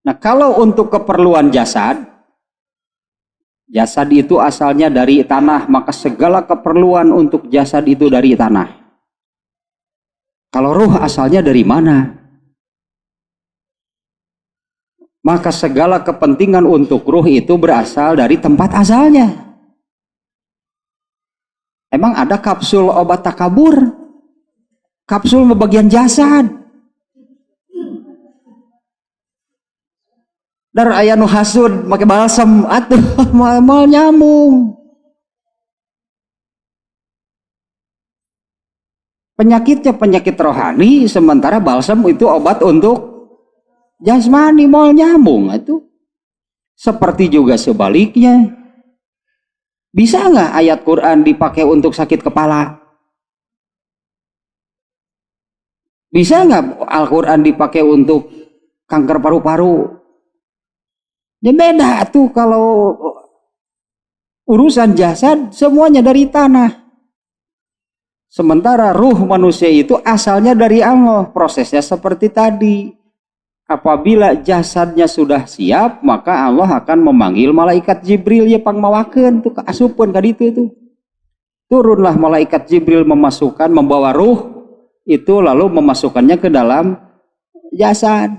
Nah, kalau untuk keperluan jasad, jasad itu asalnya dari tanah, maka segala keperluan untuk jasad itu dari tanah. Kalau ruh asalnya dari mana? Maka segala kepentingan untuk ruh itu berasal dari tempat asalnya. Emang ada kapsul obat takabur? Kapsul bagian jasad. Dar aya nu hasud make balsam atuh mal nyambung. Penyakitnya penyakit rohani, sementara balsam itu obat untuk jasmani, mal nyambung atuh. Seperti juga sebaliknya. Bisa nggak ayat Quran dipakai untuk sakit kepala? Bisa nggak Al-Quran dipakai untuk kanker paru-paru? Ini beda tuh kalau urusan jasad semuanya dari tanah. Sementara ruh manusia itu asalnya dari Allah. Prosesnya seperti tadi. Apabila jasadnya sudah siap, maka Allah akan memanggil malaikat Jibril ya pangmawakeun tuh kaasupeun ka ditu itu. Turunlah malaikat Jibril membawa ruh itu lalu memasukkannya ke dalam jasad.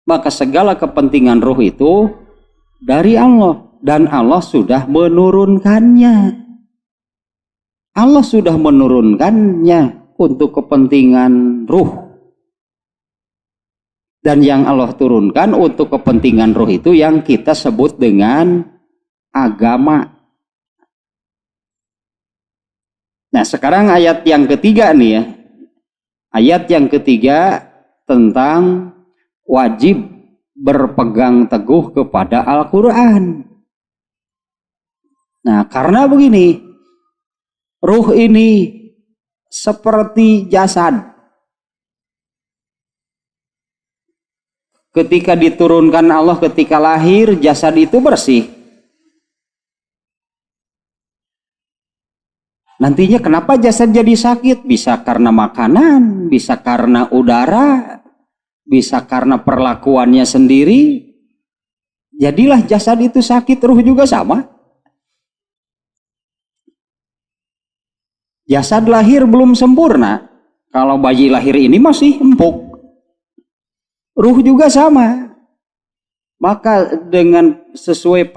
Maka segala kepentingan ruh itu dari Allah. Dan Allah sudah menurunkannya. Allah sudah menurunkannya untuk kepentingan ruh. Dan yang Allah turunkan untuk kepentingan ruh itu yang kita sebut dengan agama. Nah, sekarang ayat yang ketiga nih ya. Ayat yang ketiga tentang wajib berpegang teguh kepada Al-Quran. Nah, karena begini, ruh ini seperti jasad. Ketika diturunkan Allah ketika lahir, jasad itu bersih. Nantinya kenapa jasad jadi sakit? Bisa karena makanan, bisa karena udara, bisa karena perlakuannya sendiri. Jadilah jasad itu sakit, ruh juga sama. Jasad lahir belum sempurna. Kalau bayi lahir ini masih empuk. Ruh juga sama. Maka dengan sesuai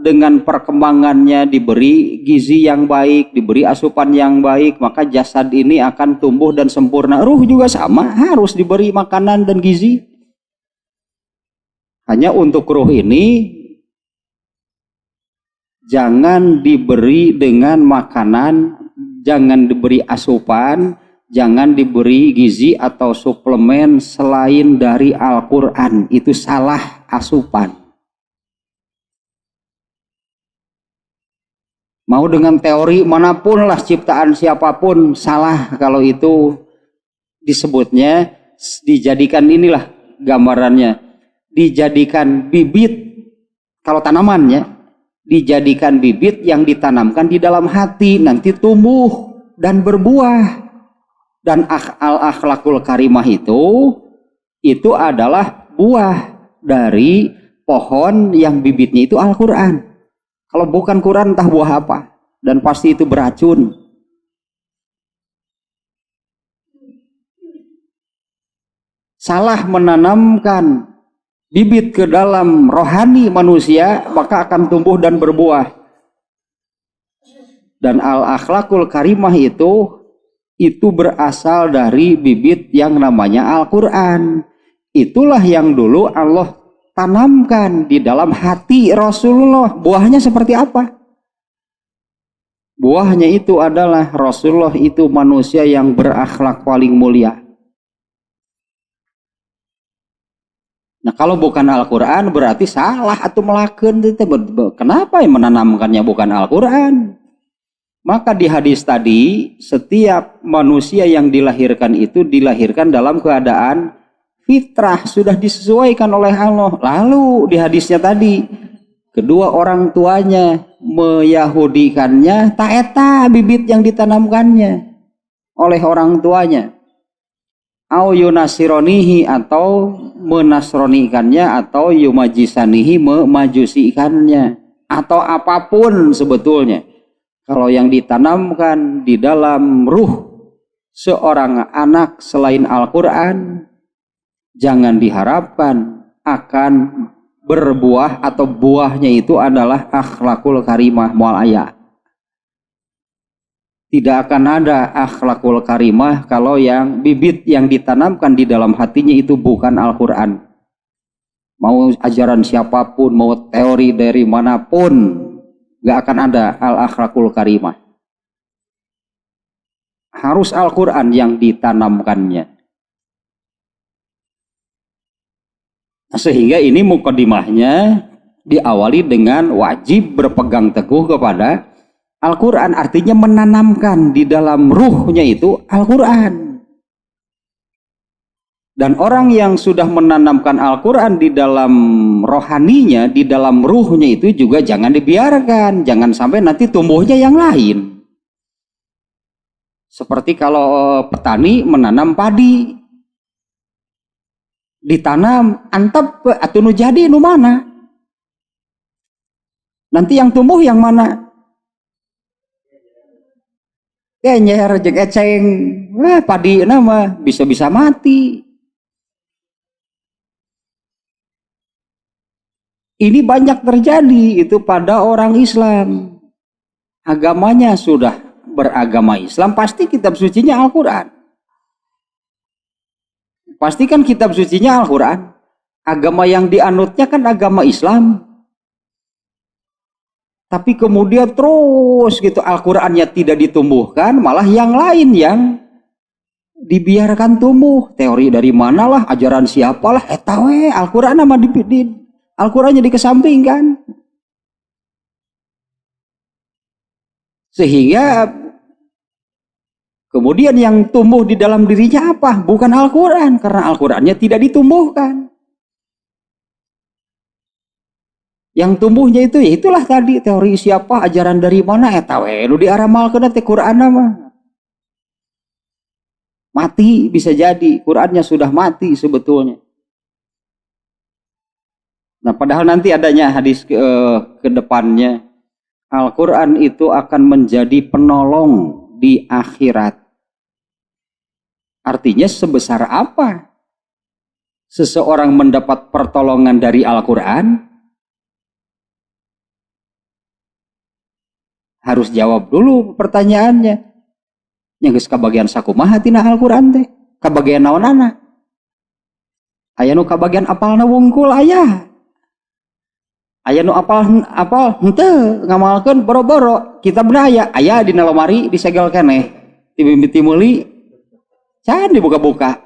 dengan perkembangannya diberi gizi yang baik, diberi asupan yang baik, maka jasad ini akan tumbuh dan sempurna. Ruh juga sama, harus diberi makanan dan gizi. Hanya untuk ruh ini jangan diberi dengan makanan, jangan diberi asupan, jangan diberi gizi atau suplemen selain dari Al-Quran. Itu salah asupan. Mau dengan teori manapun lah ciptaan siapapun, salah kalau itu disebutnya, dijadikan inilah gambarannya, dijadikan bibit, kalau tanamannya, dijadikan bibit yang ditanamkan di dalam hati, nanti tumbuh dan berbuah. Dan al-akhlakul karimah itu adalah buah dari pohon yang bibitnya itu Al-Quran. Kalau bukan Quran entah buah apa, dan pasti itu beracun. Salah menanamkan bibit ke dalam rohani manusia, maka akan tumbuh dan berbuah. Dan al-akhlakul karimah itu berasal dari bibit yang namanya Al-Quran. Itulah yang dulu Allah tanamkan di dalam hati Rasulullah. Buahnya seperti apa? Buahnya itu adalah Rasulullah itu manusia yang berakhlak paling mulia. Nah, kalau bukan Al-Quran berarti salah atau melakukan. Kenapa yang menanamkannya bukan Al-Quran? Maka di hadis tadi, setiap manusia yang dilahirkan itu dilahirkan dalam keadaan fitrah, sudah disesuaikan oleh Allah. Lalu di hadisnya tadi, kedua orang tuanya meyahudikannya, tak eta bibit yang ditanamkannya oleh orang tuanya. au yunasironihi atau menasronikannya, atau yumajisanihi memajusikannya, atau apapun sebetulnya. Kalau yang ditanamkan di dalam ruh seorang anak selain Al-Quran, jangan diharapkan akan berbuah atau buahnya itu adalah akhlakul karimah mual aya. Tidak akan ada akhlakul karimah kalau yang bibit yang ditanamkan di dalam hatinya itu bukan Al-Quran. Mau ajaran siapapun, mau teori dari manapun, gak akan ada al-akhlakul karimah. Harus Al-Quran yang ditanamkannya. Sehingga ini mukadimahnya diawali dengan wajib berpegang teguh kepada Al-Quran, artinya menanamkan di dalam ruhnya itu Al-Quran. Dan orang yang sudah menanamkan Al-Quran di dalam rohaninya, di dalam ruhnya itu juga jangan dibiarkan, jangan sampai nanti tumbuhnya yang lain. Seperti kalau petani menanam padi, ditanam antap atau nu jadi nu mana, nanti yang tumbuh yang mana, nyer jeung eceng, padi nama bisa-bisa mati. Ini banyak terjadi itu pada orang Islam, agamanya sudah beragama Islam, pasti kitab sucinya Al-Quran. Pastikan kitab sucinya Al-Quran. Agama yang dianutnya kan agama Islam. Tapi kemudian terus gitu Al-Qurannya tidak ditumbuhkan, malah yang lain yang dibiarkan tumbuh. Teori dari manalah, ajaran siapalah, tahu Al-Quran nama Al-Qurannya dikesampingkan. Sehingga kemudian yang tumbuh di dalam dirinya apa? Bukan Al-Quran, karena Al-Qurannya tidak ditumbuhkan. Yang tumbuhnya itu, ya itulah tadi teori siapa, ajaran dari mana, tahu lu diaramalkeun teh Quran mah. Mati bisa jadi, Qurannya sudah mati sebetulnya. Nah, padahal nanti adanya hadis ke depannya, Al-Quran itu akan menjadi penolong di akhirat. Artinya sebesar apa seseorang mendapat pertolongan dari Al-Quran? Harus jawab dulu pertanyaannya. Yang kabagian sakumaha tina Al-Quran teh? Kabagian naonana? Aya nu kabagian apalna wungkul aya. Aya nu apal henteu ngamalkeun boro-boro. Kitabna aya dina lemari disegel keneh. Ti meuli can dibuka-buka.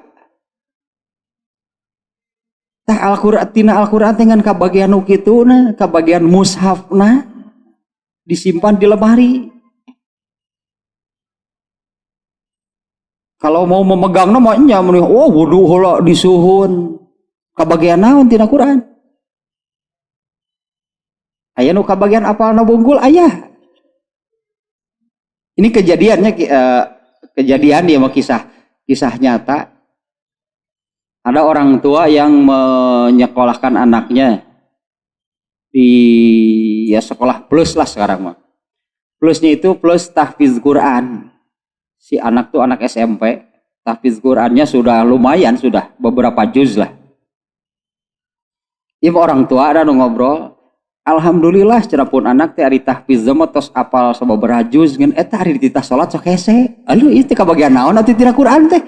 Tah Al-Qur'an tina Al-Qur'an dengan kabagian nu kituna, kabagian mushafna disimpan di lemari. Kalau mau memegang namanya wudu heula disuhun. Kabagian naon tina Qur'an? Aya nu kabagian apalna bungkul aya. Ini kejadiannya kejadian dia mau kisah nyata. Ada orang tua yang menyekolahkan anaknya di sekolah plus lah sekarang mah. Plusnya itu plus tahfiz Quran. Si anak tuh anak SMP, tahfiz Qurannya sudah lumayan, sudah beberapa juz lah. Ieu orang tua ada nu ngobrol, alhamdulillah cenapun anak teh ari tahfiz mah tos apal sababaraha juz ngan eta ari dititah salat sok hese. Aduh ieu teh kabagian naon atuh tina Quran teh?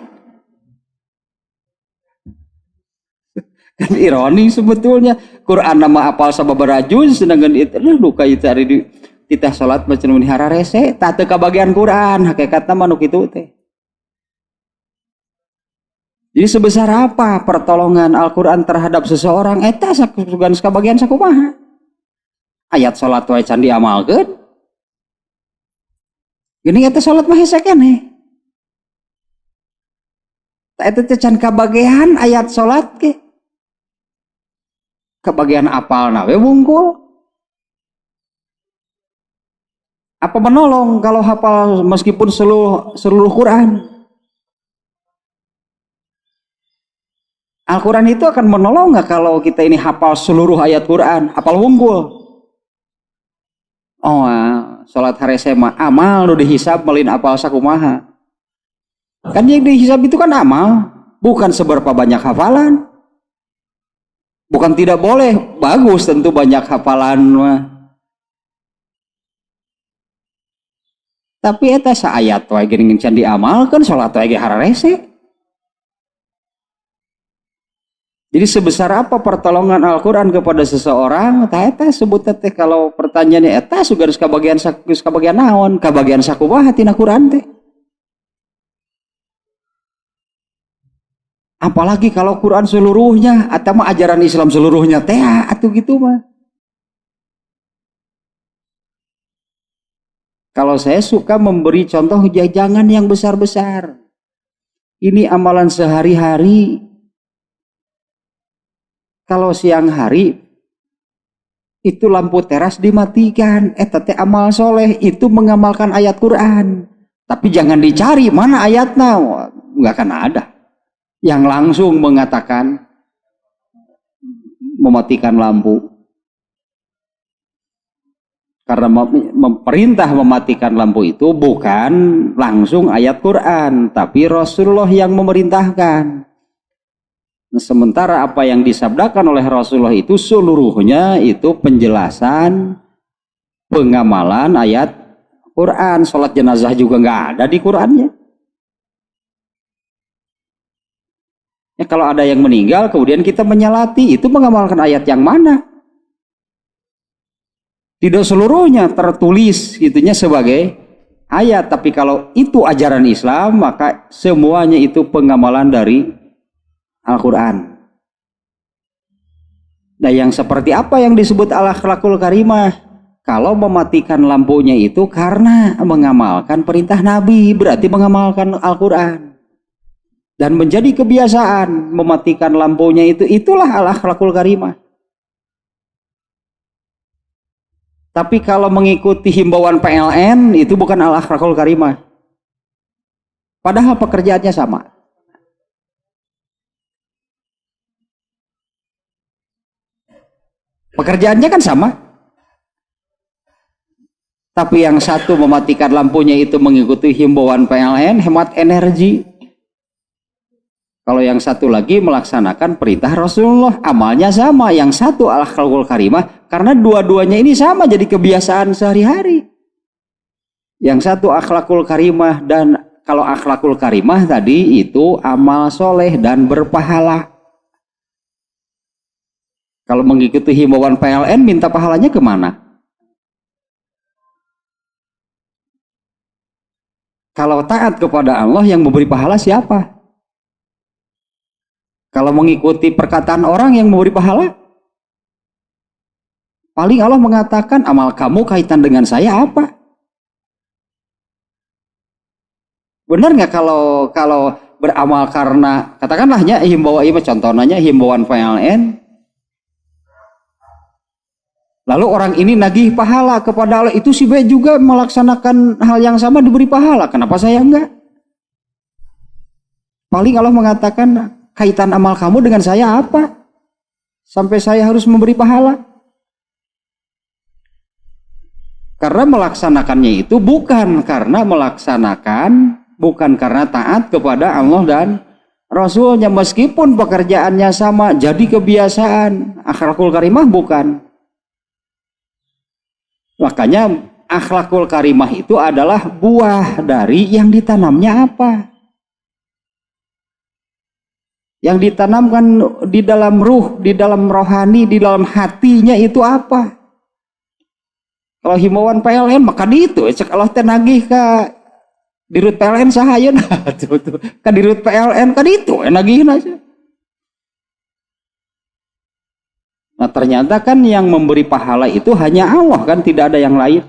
Kan ironi sebetulnya, Quran nama apal sababaraha juz sedangkan itu luka itu ari dititah salat mah cenah hara rese, tah teu kabagian Quran, hakikatna mah nu kitu teh. Jadi sebesar apa pertolongan Al-Quran terhadap seseorang? Eta sugan kabagian sakumaha? Ayat salat wae can diamalkeun. Gini eta salat mah hese keneh. Ta eta teh can kabagian ayat salat ke. Kabagian apalna we wungkul. Apa menolong kalau hafal meskipun seluruh Quran? Al-Quran itu akan menolong nggak kalau kita ini hafal seluruh ayat Quran, hafal wungkul? Oh, sholat hari sema amal udah dihisab melin apal sakumaha. Kan yang dihisab itu kan amal, bukan seberapa banyak hafalan. Bukan tidak boleh, bagus tentu banyak hafalan mah. Tapi eta saayat wae geuning can diamalkeun sholat wae ge hararese. Jadi sebesar apa pertolongan Al-Quran kepada seseorang, eta sebut teh kalau pertanyaannya eta sugan kabagian naon, kabagian sakumaha tina Quran teh. Apalagi kalau Quran seluruhnya atau mah ajaran Islam seluruhnya teh atuh gitu mah. Kalau saya suka memberi contoh jangan yang besar-besar. Ini amalan sehari-hari. Kalau siang hari itu lampu teras dimatikan, teh amal soleh itu mengamalkan ayat Quran. Tapi jangan dicari mana ayatnya, nggak akan ada. Yang langsung mengatakan mematikan lampu. Karena memerintah mematikan lampu itu bukan langsung ayat Quran, tapi Rasulullah yang memerintahkan. Nah, sementara apa yang disabdakan oleh Rasulullah itu seluruhnya itu penjelasan pengamalan ayat Quran. Sholat jenazah juga nggak ada di Qurannya. Ya, kalau ada yang meninggal kemudian kita menyalati, itu mengamalkan ayat yang mana? Tidak seluruhnya tertulis gitunya sebagai ayat, tapi kalau itu ajaran Islam maka semuanya itu pengamalan dari Al-Quran. Nah, yang seperti apa yang disebut al-akhlakul karimah? Kalau mematikan lampunya itu karena mengamalkan perintah Nabi, berarti mengamalkan Al-Quran. Dan menjadi kebiasaan mematikan lampunya itulah al-akhlakul karimah. Tapi kalau mengikuti himbauan PLN itu bukan al-akhlakul karimah. Padahal pekerjaannya sama. Pekerjaannya kan sama. Tapi yang satu mematikan lampunya itu mengikuti himbauan PLN, hemat energi. Kalau yang satu lagi melaksanakan perintah Rasulullah, amalnya sama. Yang satu al-akhlakul karimah, karena dua-duanya ini sama jadi kebiasaan sehari-hari. Yang satu akhlakul karimah, dan kalau akhlakul karimah tadi itu amal soleh dan berpahala. Kalau mengikuti himbauan PLN minta pahalanya kemana? Kalau taat kepada Allah yang memberi pahala siapa? Kalau mengikuti perkataan orang yang memberi pahala? Paling Allah mengatakan amal kamu kaitan dengan saya apa? Benar nggak kalau beramal karena katakanlahnya himbauan contohnya himbauan PLN? Lalu orang ini nagih pahala kepada Allah, itu si B juga melaksanakan hal yang sama diberi pahala. Kenapa saya enggak? Paling Allah mengatakan kaitan amal kamu dengan saya apa? Sampai saya harus memberi pahala. Karena melaksanakannya itu bukan karena taat kepada Allah dan Rasulnya. Meskipun pekerjaannya sama, jadi kebiasaan. Akhlakul karimah bukan. Makanya akhlakul karimah itu adalah buah dari yang ditanamnya apa? Yang ditanamkan di dalam ruh, di dalam rohani, di dalam hatinya itu apa? Kalau himbauan PLN maka di itu cek Allah teh nagih ka dirut PLN sahayeun tuh ka dirut PLN ka ditu nagihna aja. Nah, ternyata kan yang memberi pahala itu hanya Allah kan, tidak ada yang lain.